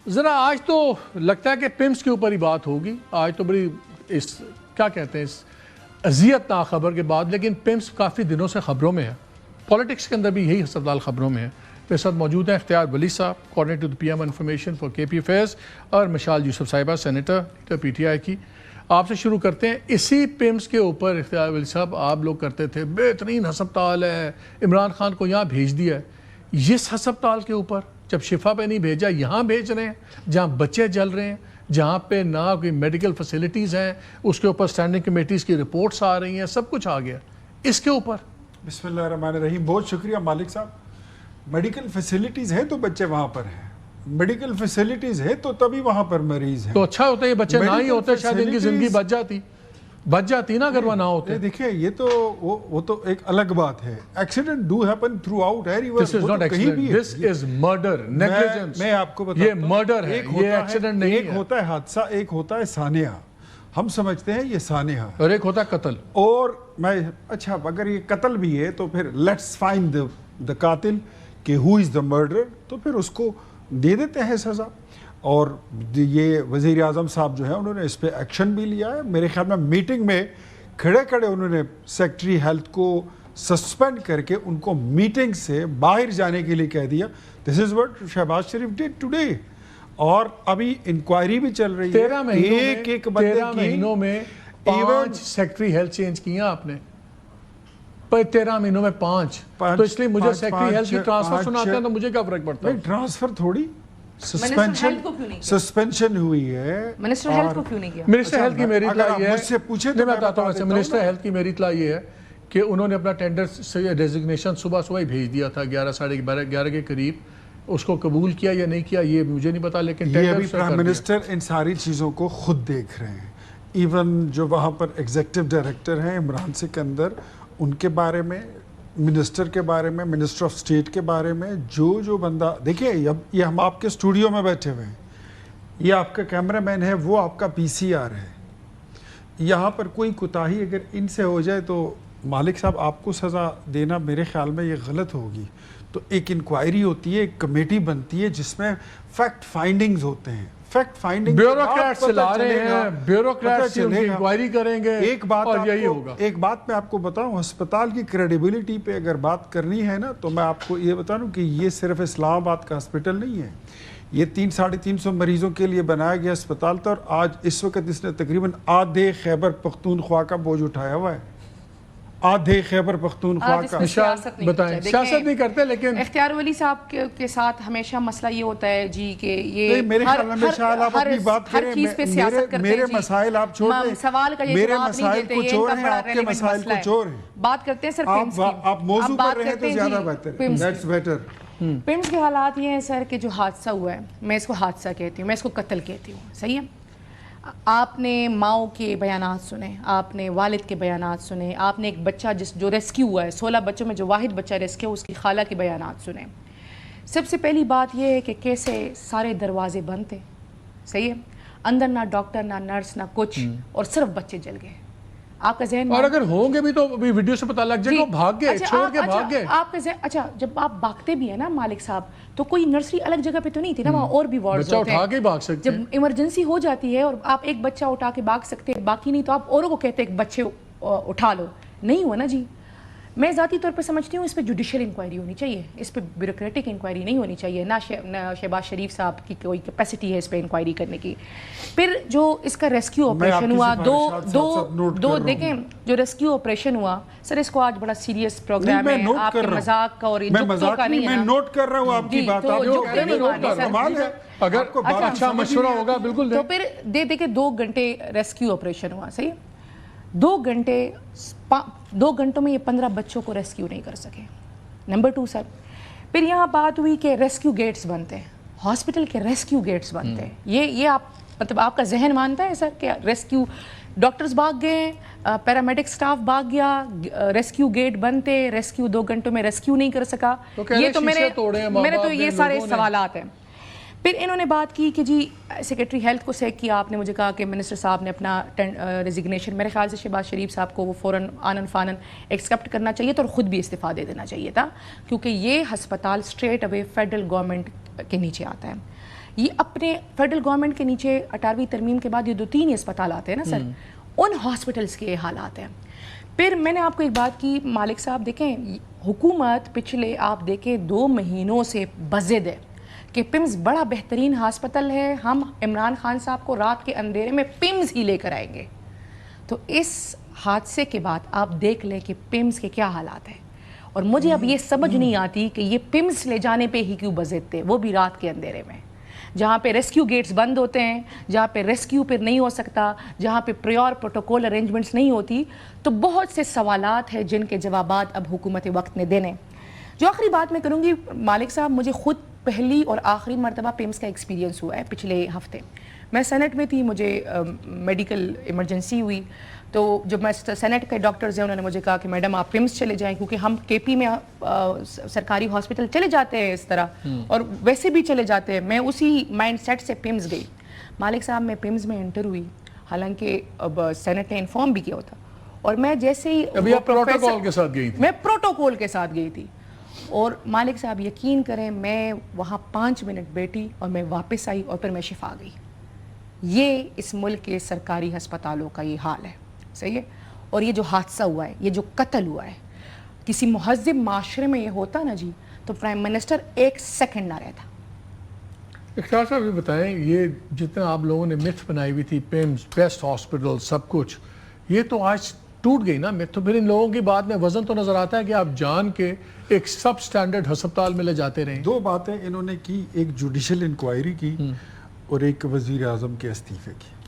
ذرا آج تو لگتا ہے کہ پمس کے اوپر ہی بات ہوگی. آج تو بڑی کیا کہتے ہیں اس اذیت ناک خبر کے بعد, لیکن پمس کافی دنوں سے خبروں میں ہے. پولیٹکس کے اندر بھی یہی ہسپتال خبروں میں ہے. میرے ساتھ موجود ہیں اختیار ولی صاحب, coordinator P M information for K P affairs, اور مشال یوسف صاحبہ, senator leader P T I کی. آپ سے شروع کرتے ہیں اسی پمس کے اوپر. اختیار ولی صاحب, آپ لوگ کرتے تھے بہترین ہسپتال ہے, عمران خان کو یہاں بھیج دیا ہے. اس ہسپتال کے اوپر جب شفا پہ نہیں بھیجا, یہاں بھیج رہے ہیں جہاں بچے جل رہے ہیں, جہاں پہ نہ کوئی میڈیکل فیسلٹیز ہیں, اس کے اوپر اسٹینڈنگ کمیٹیز کی رپورٹس آ رہی ہیں, سب کچھ آ گیا. اس کے اوپر بسم اللہ الرحمن الرحیم. بہت شکریہ مالک صاحب. میڈیکل فیسلٹیز ہیں تو بچے وہاں پر ہیں, میڈیکل فیسلٹیز ہے تو تبھی وہاں پر مریض ہیں. تو اچھا ہوتا ہے یہ بچے نہ ہی ہوتے, شاید ان کی زندگی بچ جاتی نا اگر وہ نہ ہوتے. دیکھیں یہ تو وہ تو ایک الگ بات ہے. Accident do happen through out every this is not accident, this is murder, negligence. میں آپ کو بتاتا ہوں, یہ مرڈر ہے, یہ ایکسیڈنٹ نہیں ہے. ایک ہوتا ہے حادثہ, ایک ہوتا ہے سانحہ. ہم سمجھتے ہیں یہ سانحہ, اور ایک ہوتا ہے قتل. اور میں اچھا اگر یہ قتل بھی ہے تو پھر لیٹس فائنڈ دا قاتل کہ ہو از دا مرڈر, تو پھر اس کو دے دیتے ہیں سزا. اور یہ وزیر اعظم صاحب جو ہے انہوں نے اس پہ ایکشن بھی لیا ہے. میرے خیال میں میٹنگ میں کھڑے انہوں نے سیکٹری ہیلتھ کو سسپینڈ کر کے ان کو میٹنگ سے باہر جانے کے لیے کہہ دیا. This is what Shehbaz Sharif did today. اور ابھی انکوائری بھی چل رہی ہے. 13 مہینوں میں 5 سیکٹری ہیلتھ چینج کیا آپ نے. 13 مہینوں میں 5. تو اس لیے مجھے سیکٹری ہیلتھ کی ٹرانسفر سناتے ہیں تو مجھے کیا فرق پڑتا ہے؟ ٹرانسفر تھوڑی سسپینشن ہوئی ہے. منسٹر ہیلتھ کو کیوں نہیں کیا؟ منسٹر ہیلتھ کی میری اطلاع یہ ہے, مجھ سے پوچھے میں بتاتا ہوں. منسٹر ہیلتھ کی میری اطلاع یہ ہے کہ انہوں نے اپنا ٹینڈر سے ڈیزگنیشن صبح ہی بھیج دیا تھا 11 ساڑھے 11 کے قریب. اس کو قبول کیا یا نہیں کیا یہ مجھے نہیں پتا, لیکن یہ ابھی پرائم منسٹر ان ساری چیزوں کو خود دیکھ رہے ہیں. ایون جو وہاں پر ایگزیکٹو ڈائریکٹر ہیں عمران سکندر, ان کے بارے میں, منسٹر کے بارے میں, منسٹر آف اسٹیٹ کے بارے میں, جو بندہ دیکھیں, یہ ہم آپ کے اسٹوڈیو میں بیٹھے ہوئے ہیں, یہ آپ کا کیمرہ مین ہے, وہ آپ کا پی سی آر ہے. یہاں پر کوئی کوتاہی اگر ان سے ہو جائے تو مالک صاحب آپ کو سزا دینا میرے خیال میں یہ غلط ہوگی. تو ایک انکوائری ہوتی ہے, ایک کمیٹی بنتی ہے جس میں فیکٹ فائنڈنگز ہوتے ہیں. فیکٹ فائنڈنگ بیوروکریٹس چلا رہے ہیں, بیوروکریٹس انکوائری کریں گے. ایک بات اور یہی ہوگا. ایک بات میں آپ کو بتاؤں, ہسپتال کی کریڈیبلٹی پہ اگر بات کرنی ہے نا, تو میں آپ کو یہ بتا دوں کہ یہ صرف اسلام آباد کا ہسپتال نہیں ہے. یہ 300-350 مریضوں کے لیے بنایا گیا ہسپتال تھا, اور آج اس وقت اس نے تقریباً آدھے خیبر پختونخوا کا بوجھ اٹھایا ہوا ہے. آدھے خیبر پختونخوا کا. بتائیں, سیاست نہیں کرتے, لیکن اختیار ولی صاحب کے ساتھ ہمیشہ مسئلہ یہ ہوتا ہے جی کہ یہ میرے خیال میں مشال آپ اپنی بات کریں, میرے مسائل آپ چھوڑ دیں. سوال کا میرے مسائل کچھ اور ہیں, آپ کے مسائل کچھ اور ہیں. بات کرتے ہیں سر, آپ موضوع پر رہے تو زیادہ بہتر ہے. That's better. پمس کے حالات یہ ہیں سر کہ جو حادثہ ہوا ہے, میں اس کو حادثہ کہتی ہوں, میں اس کو قتل کہتی ہوں. صحیح ہے. آپ نے ماؤں کے بیانات سنے, آپ نے والد کے بیانات سنے, آپ نے ایک بچہ جو ریسکیو ہوا ہے, 16 بچوں میں جو واحد بچہ ریسکیو, اس کی خالہ کے بیانات سنے. سب سے پہلی بات یہ ہے کہ کیسے سارے دروازے بند تھے. صحیح ہے. اندر نہ ڈاکٹر نہ نرس نہ کچھ, اور صرف بچے جل گئے. آپ کا ذہن, اور اگر ہوں گے بھی تو ویڈیو سے پتہ لگ جائے گا, بھاگ گئے, چھوڑ کے بھاگ گئے. آپ کا ذہن, اچھا جب آپ بھاگتے بھی ہیں نا مالک صاحب, تو کوئی نرسری الگ جگہ پہ تو نہیں تھی نا, وہاں اور بھی وارڈز ہوتے ہیں. بچہ اٹھا کے بھاگ سکتے ہیں. جب ایمرجنسی ہو جاتی ہے اور آپ ایک بچہ اٹھا کے بھاگ سکتے ہیں, باقی نہیں تو آپ اوروں کو کہتے ہیں بچے اٹھا لو. نہیں ہوا نا جی. میں ذاتی طور پہ سمجھتی ہوں اس پہ جوڈیشل انکوائری ہونی چاہیے, اس پہ بیوروکریٹک انکوائری نہیں ہونی چاہیے. نہ شہباز شریف صاحب کی کوئی کیپیسٹی ہے اس پہ انکوائری کرنے کی. پھر جو اس کا ریسکیو آپریشن ہوا, دو دیکھیں, جو ریسکیو آپریشن ہوا سر, اس کو آج بڑا سیریس پروگرام ہے, آپ کے مذاق کا اور جھکتوں کا نہیں ہے. میں نوٹ کر رہا ہوں آپ کی بات, اگر اچھا مشورہ ہوگا بالکل. تو پھر دیکھیں 2 گھنٹے ریسکیو آپریشن ہوا. صحیح. 2 گھنٹوں میں یہ 15 بچوں کو ریسکیو نہیں کر سکے. نمبر 2 سر, پھر یہاں بات ہوئی کہ ریسکیو گیٹس بنتے ہیں, ہاسپٹل کے ریسکیو گیٹس بنتے ہیں. یہ آپ مطلب آپ کا ذہن مانتا ہے سر کہ ریسکیو ڈاکٹرز بھاگ گئے, پیرامیڈک سٹاف بھاگ گیا, ریسکیو گیٹ بنتے, ریسکیو 2 گھنٹوں میں ریسکیو نہیں کر سکا. یہ تو میرے تو یہ سارے سوالات ہیں. پھر انہوں نے بات کی کہ جی سیکرٹری ہیلتھ کو سیک کیا. آپ نے مجھے کہا کہ منسٹر صاحب نے اپنا ریزگنیشن, میرے خیال سے شہباز شریف صاحب کو وہ فوراً آنن فانن ایکسیپٹ کرنا چاہیے تھا اور خود بھی استعفیٰ دے دینا چاہیے تھا, کیونکہ یہ ہسپتال اسٹریٹ اوے فیڈرل گورنمنٹ کے نیچے آتا ہے. یہ اپنے فیڈرل گورنمنٹ کے نیچے 18ویں ترمیم کے بعد یہ 2-3 اسپتال آتے ہیں نا سر, ان ہاسپٹلس کے حالات ہیں. پھر میں نے آپ کو ایک بات کی مالک صاحب, دیکھیں حکومت پچھلے آپ دیکھیں 2 مہینوں سے بضد ہے کہ پمز بڑا بہترین ہاسپٹل ہے, ہم عمران خان صاحب کو رات کے اندھیرے میں پمز ہی لے کر آئیں گے. تو اس حادثے کے بعد آپ دیکھ لیں کہ پمز کے کیا حالات ہیں, اور مجھے اب یہ سمجھ نہیں آتی کہ یہ پمز لے جانے پہ ہی کیوں بضد تھے, وہ بھی رات کے اندھیرے میں, جہاں پہ ریسکیو گیٹس بند ہوتے ہیں, جہاں پہ ریسکیو پھر نہیں ہو سکتا, جہاں پہ پریور پروٹوکول ارینجمنٹس نہیں ہوتی. تو بہت سے سوالات ہیں جن کے جوابات اب حکومت وقت نے دینے. جو آخری بات میں کروں گی مالک صاحب, مجھے خود پہلی اور آخری مرتبہ پمز کا ایکسپیرینس ہوا ہے پچھلے ہفتے. میں سینٹ میں تھی, مجھے میڈیکل ایمرجنسی ہوئی, تو جب میں سینٹ کے ڈاکٹرز ہیں انہوں نے مجھے کہا کہ میڈم آپ پمز چلے جائیں, کیونکہ ہم کے پی میں سرکاری ہاسپٹل چلے جاتے ہیں اس طرح, اور ویسے بھی چلے جاتے ہیں. میں اسی مائنڈ سیٹ سے پمز گئی. مالک صاحب میں پمز میں انٹر ہوئی, حالانکہ اب سینٹ نے انفارم بھی کیا ہوتا, اور میں جیسے ہی ابھی آپ پروٹوکول کے ساتھ گئی تھی, میں پروٹوکول کے ساتھ گئی تھی, اور مالک صاحب یقین کریں میں وہاں 5 منٹ بیٹھی اور میں واپس آئی اور پھر میں شفا گئی. یہ اس ملک کے سرکاری ہسپتالوں کا یہ حال ہے, صحیح ہے. اور یہ جو حادثہ ہوا ہے, یہ جو قتل ہوا ہے, کسی مہذب معاشرے میں یہ ہوتا نا جی, تو پرائم منسٹر 1 سیکنڈ نہ رہتا. اختیار صاحب یہ بتائیں, یہ جتنا آپ لوگوں نے متھ بنائی ہوئی تھی پمز بیسٹ ہاسپٹل سب کچھ, یہ تو آج ٹوٹ گئی نا متھ. تو پھر ان لوگوں کی بات میں وزن تو نظر آتا ہے کہ آپ جان کے ایک سب سٹینڈرڈ ہسپتال میں لے جاتے رہیں. 2 باتیں انہوں نے کی, ایک جوڈیشل انکوائری کی اور ایک وزیر اعظم کے استعفے کی.